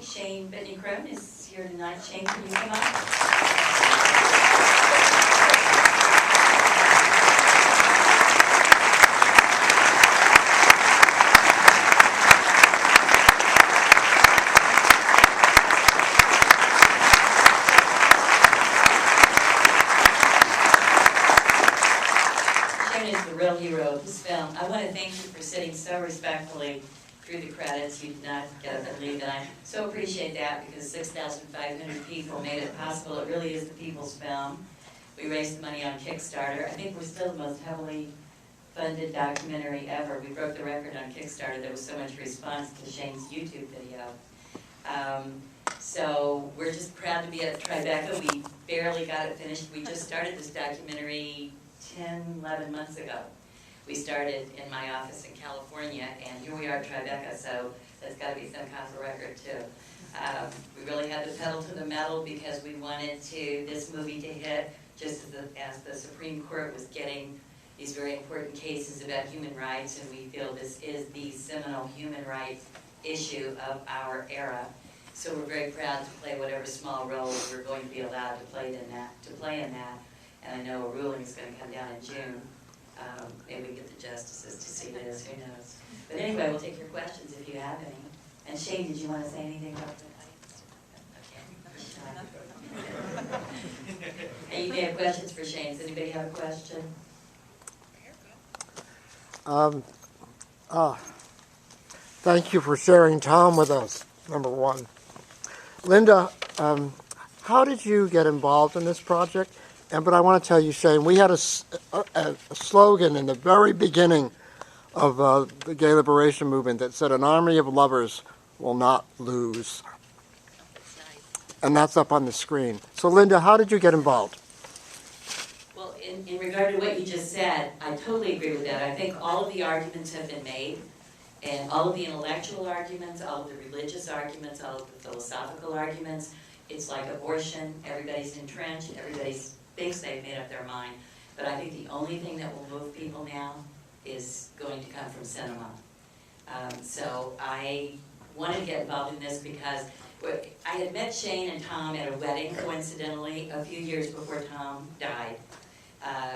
Shane Bitney-Crone is here tonight. Shane, can you come up? Shane is the real hero of this film. I want to thank you for sitting so respectfully through the credits. You did not get up and leave, and I so appreciate that because 6,500 people made it possible. It really is the people's film. We raised the money on Kickstarter. I think we're still the most heavily funded documentary ever. We broke the record on Kickstarter. There was so much response to Shane's YouTube video. So we're just proud to be at Tribeca. We barely got it finished. We just started this documentary 10, 11 months ago. We started in my office in California, and here we are at Tribeca, so that's got to be some kind of record too. We really had the pedal to the metal because we wanted this movie to hit just as the Supreme Court was getting these very important cases about human rights, and we feel this is the seminal human rights issue of our era. So we're very proud to play whatever small role we're going to be allowed to play in that. And I know a ruling is going to come down in June. Maybe we get the justices to see this, who knows. But anyway, we'll take your questions if you have any. And Shane, did you want to say anything about the Hey, you may have questions for Shane. Does anybody have a question? Thank you for sharing Tom with us, number one. Linda, how did you get involved in this project? But I want to tell you, Shane, we had a slogan in the very beginning of the gay liberation movement that said, "An army of lovers will not lose." And that's up on the screen. So, Linda, how did you get involved? Well, in regard to what you just said, I totally agree with that. I think all of the arguments have been made, and all of the intellectual arguments, all of the religious arguments, all of the philosophical arguments. It's like abortion. Everybody's entrenched. Everybody thinks they've made up their mind. But I think the only thing that will move people now is going to come from cinema. So I wanted to get involved in this because I had met Shane and Tom at a wedding, coincidentally, a few years before Tom died.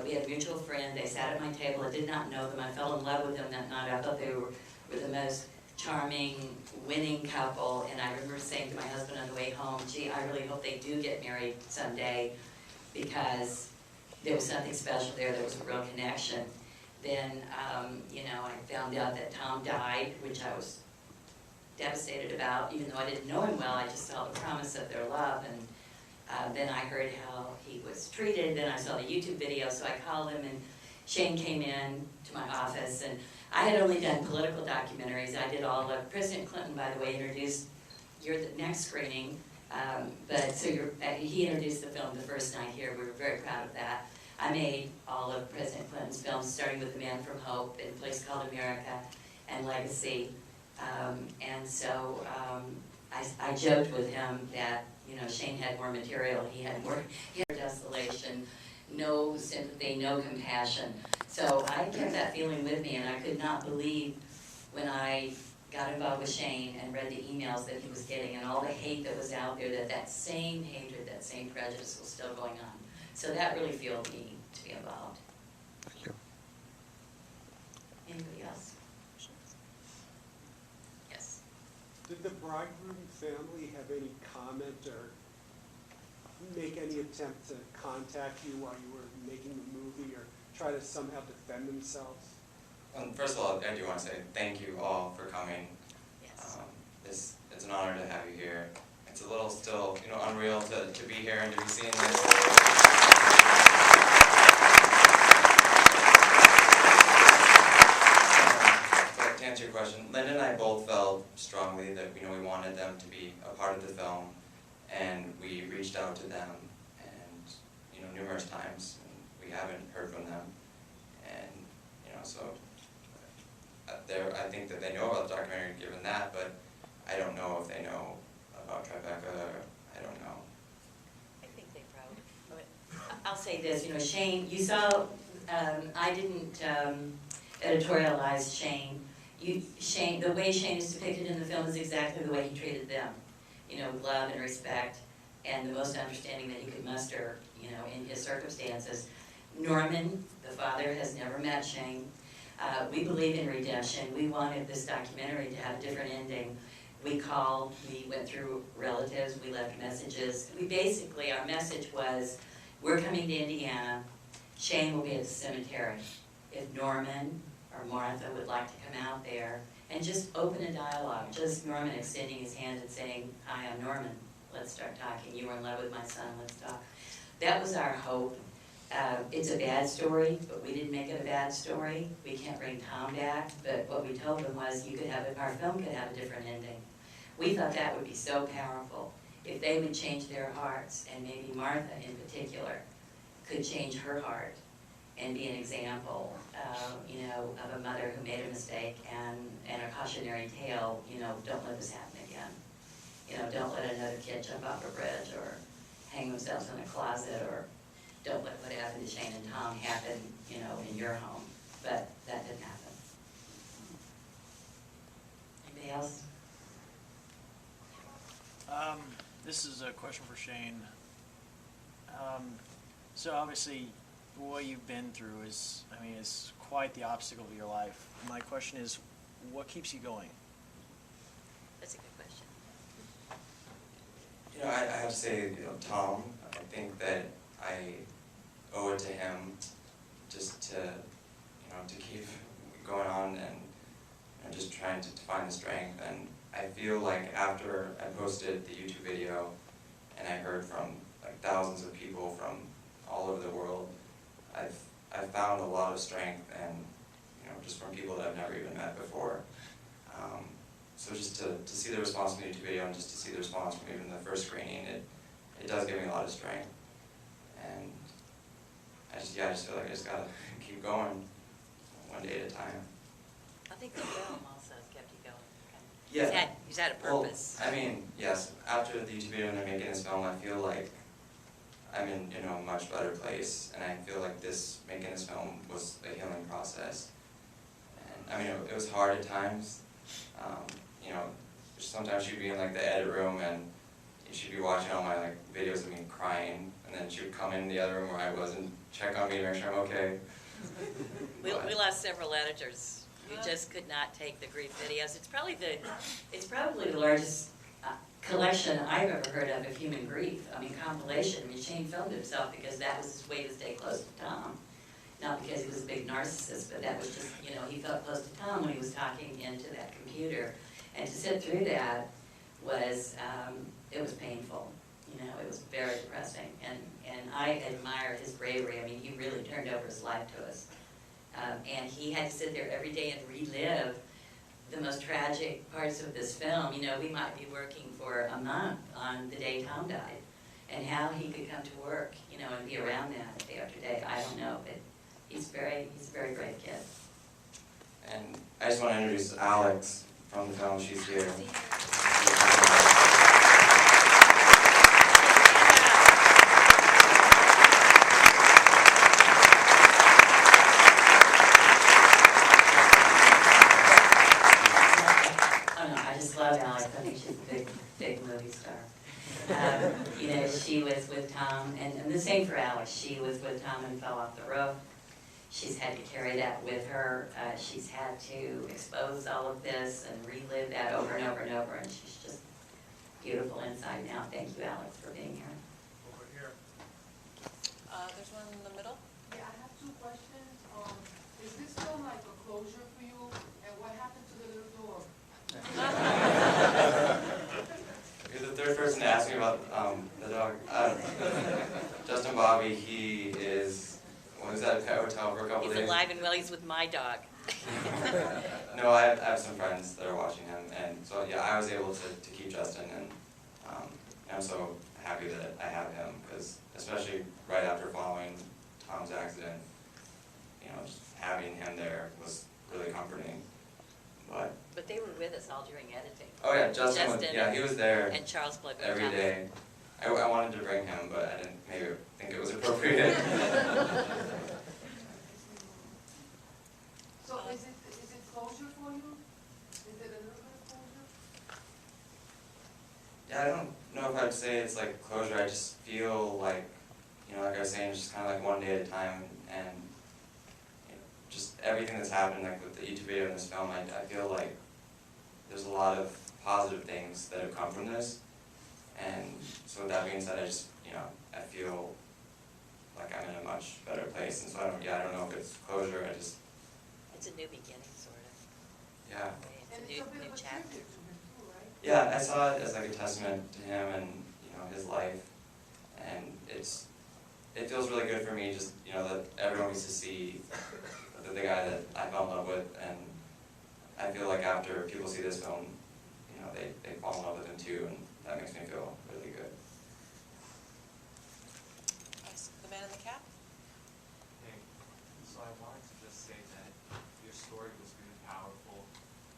We had a mutual friend. They sat at my table. I did not know them. I fell in love with them that night. I thought they were the most charming, winning couple. And I remember saying to my husband on the way home, gee, I really hope they do get married someday because there was something special there. There was a real connection. Then, I found out that Tom died, which I was devastated about, even though I didn't know him well. I just saw the promise of their love, and then I heard how he was treated. Then I saw the YouTube video, so I called him, and Shane came in to my office, and I had only done political documentaries. I did all of President Clinton, by the way, introduced. You're at the next screening, he introduced the film the first night here. We were very proud of that. I made all of President Clinton's films, starting with The Man from Hope, In a Place Called America, and Legacy. I joked with him that, Shane had more material. He had desolation, no sympathy, no compassion. So I kept that feeling with me, and I could not believe when I got involved with Shane and read the emails that he was getting and all the hate that was out there, that same hatred, that same prejudice was still going on. So that really fueled me to be involved. Thank you. Anybody else? Yes. Did the Bridegroom family have any comment or make any attempt to contact you while you were making the movie or try to somehow defend themselves? First of all, I do want to say thank you all for coming. Yes. It's an honor to have you here. It's a little still, unreal to be here and to be seeing this. But to answer your question, Linda and I both felt strongly that we wanted them to be a part of the film, and we reached out to them, and numerous times, and we haven't heard from them, and so. I think that they know about the documentary given that, but I don't know if they know about Tribeca, or I don't know. I think they probably. I'll say this, Shane, you saw, I didn't editorialize Shane. The way Shane is depicted in the film is exactly the way he treated them. with love and respect, and the most understanding that he could muster, in his circumstances. Norman, the father, has never met Shane. We believe in redemption. We wanted this documentary to have a different ending. We called, we went through relatives, we left messages. Our message was, we're coming to Indiana, Shane will be at the cemetery. If Norman or Martha would like to come out there and just open a dialogue, just Norman extending his hand and saying, hi, I'm Norman, let's start talking. You were in love with my son, let's talk. That was our hope. It's a bad story, but we didn't make it a bad story. We can't bring Tom back, but what we told them was our film could have a different ending. We thought that would be so powerful if they would change their hearts, and maybe Martha in particular could change her heart and be an example, of a mother who made a mistake, and a cautionary tale, don't let this happen again. Don't let another kid jump off a bridge or hang themselves in a closet, or don't let what happened to Shane and Tom happen, in your home. But that didn't happen. Anybody else? This is a question for Shane. So obviously, what you've been through is quite the obstacle of your life. My question is, what keeps you going? That's a good question. I have to say, Tom, I think that I owe it to him just to keep going on and just trying to find the strength. And I feel like after I posted the YouTube video and I heard from thousands of people from all over the world, I've found a lot of strength, and just from people that I've never even met before. So just to see the response from the YouTube video, and just to see the response from even the first screening, it does give me a lot of strength. And I just feel like I just gotta keep going, one day at a time. I think the film also has kept you going. Yeah. He's had a purpose. Well, yes, after the YouTube video and I'm making this film, I feel like I'm in a much better place, and I feel like making this film was a healing process. And it was hard at times. Sometimes she'd be in the edit room and she'd be watching all my videos of me crying, and then she would come in the other room where I was and check on me to make sure I'm okay. We lost several editors who just could not take the grief videos. It's probably the largest collection I've ever heard of human grief. Compilation. Shane filmed himself because that was his way to stay close to Tom. Not because he was a big narcissist, but that was just, he felt close to Tom when he was talking into that computer. And to sit through that was, it was painful. It was very depressing. And I admire his bravery. He really turned over his life to us. And he had to sit there every day and relive the most tragic parts of this film. We might be working for a month on the day Tom died. And how he could come to work, and be around that day after day, I don't know. But he's a very brave kid. And I just want to introduce Alex from the film. She's here. I just love Alex. I think she's a big movie star. She was with Tom, and the same for Alex. She was with Tom and fell off the roof. She's had to carry that with her. She's had to expose all of this and relive that over and over and over, and she's just beautiful inside now. Thank you, Alex, for being here. Over here. There's one in the middle. Yeah, I have two questions. Is this film like a closure for you? And what happened to the little dog? You're the third person to ask me about the dog. Justin Bobby, he is, was at a pet hotel for a couple He's days. alive and well. He's with my dog. No, I have some friends that are watching him, and so yeah, I was able to keep Justin, and I'm so happy that I have him, because especially right after following Tom's accident, just having him there was really comforting. But they were with us all during editing. Oh yeah, Justin he was there And Charles Blood every day. I wanted to bring him, but I didn't maybe think it was appropriate. So is it closure for you? Is it a little bit of closure? Yeah, I don't know if I'd say it's like closure. I just feel like, like I was saying, it's just kind of like one day at a time, and just everything that's happened, like with the YouTube video and this film, I feel like there's a lot of positive things that have come from this. And so with that being said, I just, I feel like I'm in a much better place. And so I don't know if it's closure. It's a new beginning, sort of. Yeah. It's And a it's a bit new of a chapter. tribute to him too, right? Yeah, I saw it as like a testament to him and, his life. And it feels really good for me just, that everyone gets to see the guy that I fell in love with. And I feel like after people see this film, they fall in love with him too, and that makes me feel really good. The man in the cap? Hey, so I wanted to just say that your story was really powerful,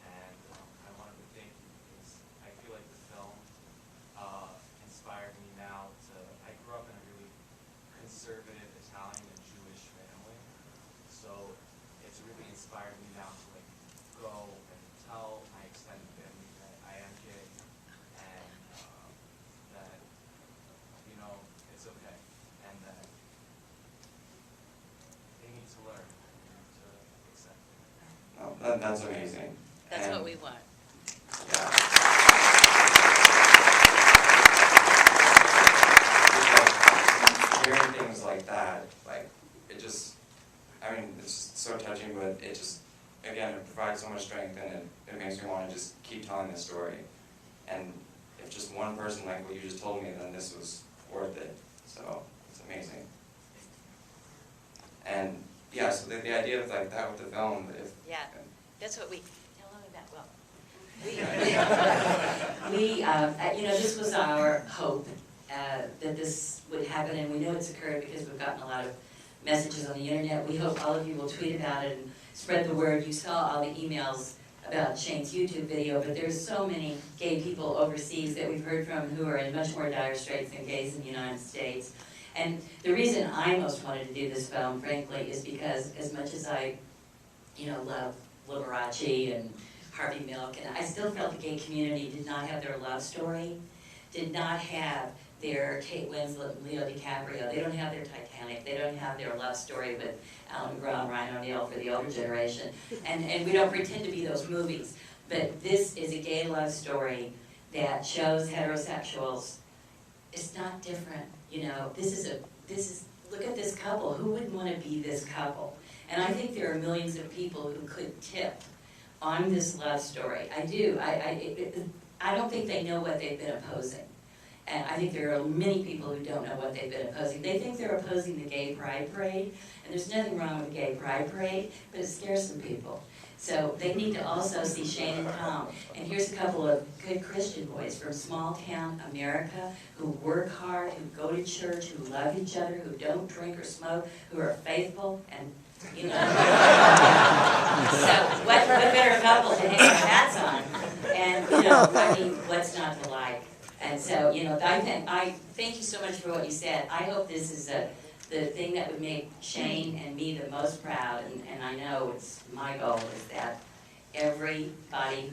and I wanted to thank you because I feel like the film inspired me now to, I grew up in a really conservative Italian and Jewish family, so it's really inspired me now to like go and tell my extended family that I am gay, and that, it's okay, and that they need to learn and to accept it. No, that's amazing. That's And, what we want. Hearing things like that, like, it just, it's so touching, but it just, again, it provides so much strength, and it makes me want to just keep telling this story. And if just one person, like what you just told me, then this was worth it. So, it's amazing. And, yeah, so the idea of like that with the film, Yeah, that's what we, tell them about, this was our hope, that this would happen, and we know it's occurred because we've gotten a lot of messages on the internet. We hope all of you will tweet about it and spread the word. You saw all the emails about Shane's YouTube video, but there's so many gay people overseas that we've heard from who are in much more dire straits than gays in the United States. And the reason I most wanted to do this film, frankly, is because as much as I, love Liberace and Harvey Milk, and I still felt the gay community did not have their love story, did not have their Kate Winslet and Leo DiCaprio. They don't have their Titanic. They don't have their love story with Alan McGraw and Ryan O'Neal for the older generation. And we don't pretend to be those movies. But this is a gay love story that shows heterosexuals. It's not different, look at this couple. Who wouldn't want to be this couple? And I think there are millions of people who could tip on this love story. I do. I don't think they know what they've been opposing. And I think there are many people who don't know what they've been opposing. They think they're opposing the gay pride parade, and there's nothing wrong with the gay pride parade, but it scares some people. So they need to also see Shane and Tom. And here's a couple of good Christian boys from small town America who work hard, who go to church, who love each other, who don't drink or smoke, who are faithful, and So what better couple to hang our hats on? And what's not to like? And so, I thank you so much for what you said. I hope this is the thing that would make Shane and me the most proud, and I know it's my goal is that everybody who